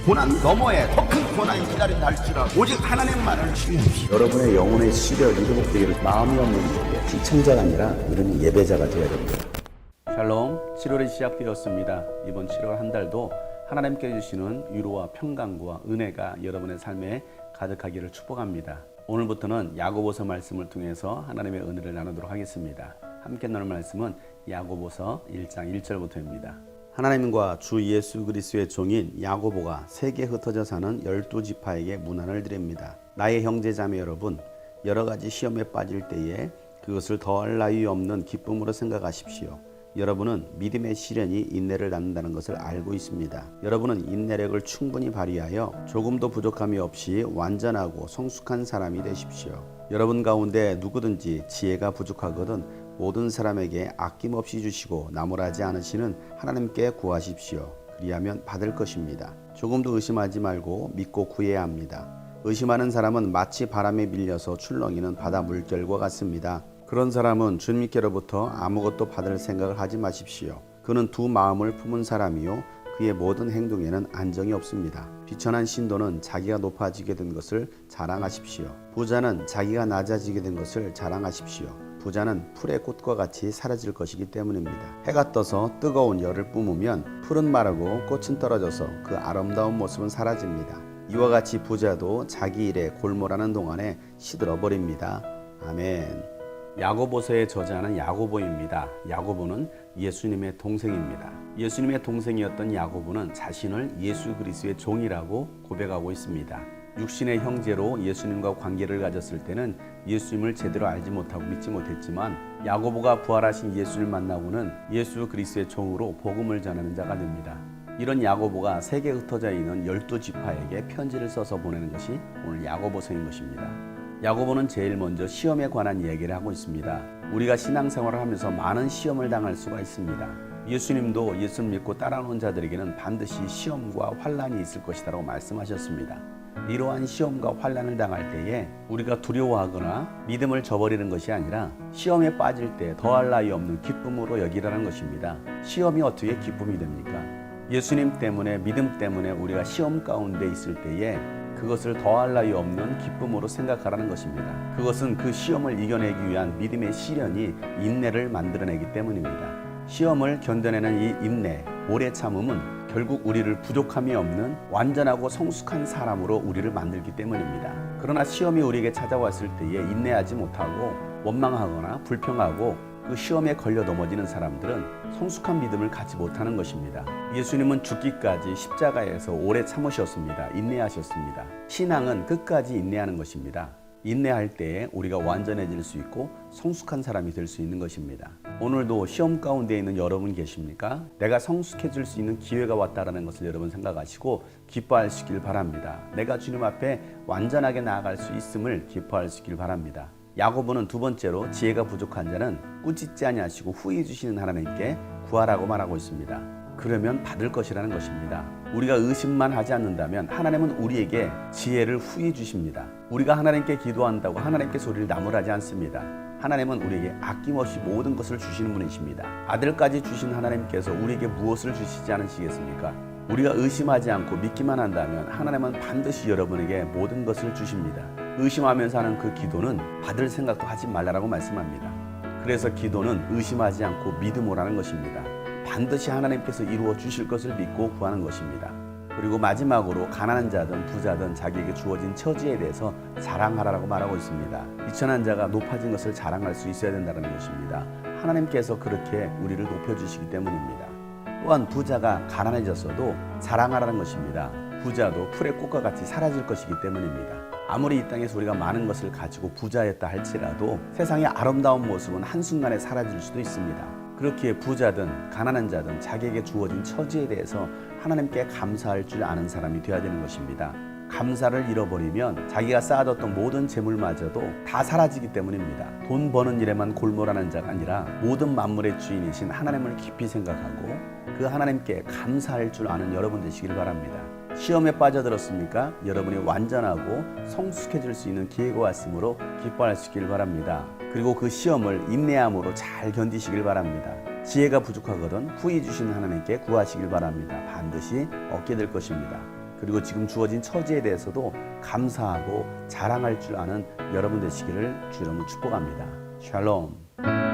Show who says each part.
Speaker 1: 고난 너머에 더 큰 고난이 기다린다 할지라도 오직 하나님만을 신뢰하십시오.
Speaker 2: 여러분의 영혼의 시력이 회복되기를 마음이 없는 예배, 시청자가 아니라 우리는 예배자가 되어야 됩니다.
Speaker 3: 샬롬, 7월이 시작되었습니다. 이번 7월 한 달도 하나님께 주시는 위로와 평강과 은혜가 여러분의 삶에 가득하기를 축복합니다. 오늘부터는 야고보서 말씀을 통해서 하나님의 은혜를 나누도록 하겠습니다. 함께 나눌 말씀은 야고보서 1장 1절부터입니다. 하나님과 주 예수 그리스도의 종인 야고보가 세계에 흩어져 사는 12지파에게 문안을 드립니다. 나의 형제자매 여러분, 여러 가지 시험에 빠질 때에 그것을 더할 나위 없는 기쁨으로 생각하십시오. 여러분은 믿음의 시련이 인내를 낳는다는 것을 알고 있습니다. 여러분은 인내력을 충분히 발휘하여 조금도 부족함이 없이 완전하고 성숙한 사람이 되십시오. 여러분 가운데 누구든지 지혜가 부족하거든 모든 사람에게 아낌없이 주시고 나무라지 않으시는 하나님께 구하십시오. 그리하면 받을 것입니다. 조금도 의심하지 말고 믿고 구해야 합니다. 의심하는 사람은 마치 바람에 밀려서 출렁이는 바다 물결과 같습니다. 그런 사람은 주님께로부터 아무것도 받을 생각을 하지 마십시오. 그는 두 마음을 품은 사람이요 그의 모든 행동에는 안정이 없습니다. 비천한 신도는 자기가 높아지게 된 것을 자랑하십시오. 부자는 자기가 낮아지게 된 것을 자랑하십시오. 부자는 풀의 꽃과 같이 사라질 것이기 때문입니다. 해가 떠서 뜨거운 열을 뿜으면 풀은 마르고 꽃은 떨어져서 그 아름다운 모습은 사라집니다. 이와 같이 부자도 자기 일에 골몰하는 동안에 시들어 버립니다. 아멘. 야고보서의 저자는 야고보입니다. 야고보는 예수님의 동생입니다. 예수님의 동생이었던 야고보는 자신을 예수 그리스도의 종이라고 고백하고 있습니다. 육신의 형제로 예수님과 관계를 가졌을 때는 예수님을 제대로 알지 못하고 믿지 못했지만 야고보가 부활하신 예수를 만나고는 예수 그리스도의 종으로 복음을 전하는 자가 됩니다. 이런 야고보가 세계에 흩어져 있는 12지파에게 편지를 써서 보내는 것이 오늘 야고보서인 것입니다. 야고보는 제일 먼저 시험에 관한 얘기를 하고 있습니다. 우리가 신앙생활을 하면서 많은 시험을 당할 수가 있습니다. 예수님도 예수를 믿고 따라오는 자들에게는 반드시 시험과 환난이 있을 것이라고 말씀하셨습니다. 이러한 시험과 환난을 당할 때에 우리가 두려워하거나 믿음을 저버리는 것이 아니라 시험에 빠질 때 더할 나위 없는 기쁨으로 여기라는 것입니다. 시험이 어떻게 기쁨이 됩니까? 예수님 때문에 믿음 때문에 우리가 시험 가운데 있을 때에 그것을 더할 나위 없는 기쁨으로 생각하라는 것입니다. 그것은 그 시험을 이겨내기 위한 믿음의 시련이 인내를 만들어내기 때문입니다. 시험을 견뎌내는 이 인내, 오래 참음은 결국 우리를 부족함이 없는 완전하고 성숙한 사람으로 우리를 만들기 때문입니다. 그러나 시험이 우리에게 찾아왔을 때에 인내하지 못하고 원망하거나 불평하고 그 시험에 걸려 넘어지는 사람들은 성숙한 믿음을 갖지 못하는 것입니다. 예수님은 죽기까지 십자가에서 오래 참으셨습니다. 인내하셨습니다. 신앙은 끝까지 인내하는 것입니다. 인내할 때에 우리가 완전해질 수 있고 성숙한 사람이 될 수 있는 것입니다. 오늘도 시험 가운데 있는 여러분 계십니까? 내가 성숙해질 수 있는 기회가 왔다는 것을 여러분 생각하시고 기뻐하시길 바랍니다. 내가 주님 앞에 완전하게 나아갈 수 있음을 기뻐하시길 바랍니다. 야고보는 두 번째로 지혜가 부족한 자는 꾸짖지 아니하시고 후히 주시는 하나님께 구하라고 말하고 있습니다. 그러면 받을 것이라는 것입니다. 우리가 의심만 하지 않는다면 하나님은 우리에게 지혜를 후히 주십니다. 우리가 하나님께 기도한다고 하나님께 소리를 나무라지 않습니다. 하나님은 우리에게 아낌없이 모든 것을 주시는 분이십니다. 아들까지 주신 하나님께서 우리에게 무엇을 주시지 않으시겠습니까? 우리가 의심하지 않고 믿기만 한다면 하나님은 반드시 여러분에게 모든 것을 주십니다. 의심하면서 하는 그 기도는 받을 생각도 하지 말라고 말씀합니다. 그래서 기도는 의심하지 않고 믿음으로 하는 것입니다. 반드시 하나님께서 이루어 주실 것을 믿고 구하는 것입니다. 그리고 마지막으로 가난한 자든 부자든 자기에게 주어진 처지에 대해서 자랑하라고 말하고 있습니다. 비천한 자가 높아진 것을 자랑할 수 있어야 된다는 것입니다. 하나님께서 그렇게 우리를 높여주시기 때문입니다. 또한 부자가 가난해졌어도 자랑하라는 것입니다. 부자도 풀의 꽃과 같이 사라질 것이기 때문입니다. 아무리 이 땅에서 우리가 많은 것을 가지고 부자였다 할지라도 세상의 아름다운 모습은 한순간에 사라질 수도 있습니다. 그렇기에 부자든 가난한 자든 자기에게 주어진 처지에 대해서 하나님께 감사할 줄 아는 사람이 되어야 되는 것입니다. 감사를 잃어버리면 자기가 쌓아뒀던 모든 재물마저도 다 사라지기 때문입니다. 돈 버는 일에만 골몰하는 자가 아니라 모든 만물의 주인이신 하나님을 깊이 생각하고 그 하나님께 감사할 줄 아는 여러분 되시길 바랍니다. 시험에 빠져들었습니까? 여러분이 완전하고 성숙해질 수 있는 기회가 왔으므로 기뻐하시길 바랍니다. 그리고 그 시험을 인내함으로 잘 견디시길 바랍니다. 지혜가 부족하거든 후히 주신 하나님께 구하시길 바랍니다. 반드시 얻게 될 것입니다. 그리고 지금 주어진 처지에 대해서도 감사하고 자랑할 줄 아는 여러분 되시기를 주 이름으로 축복합니다. 샬롬.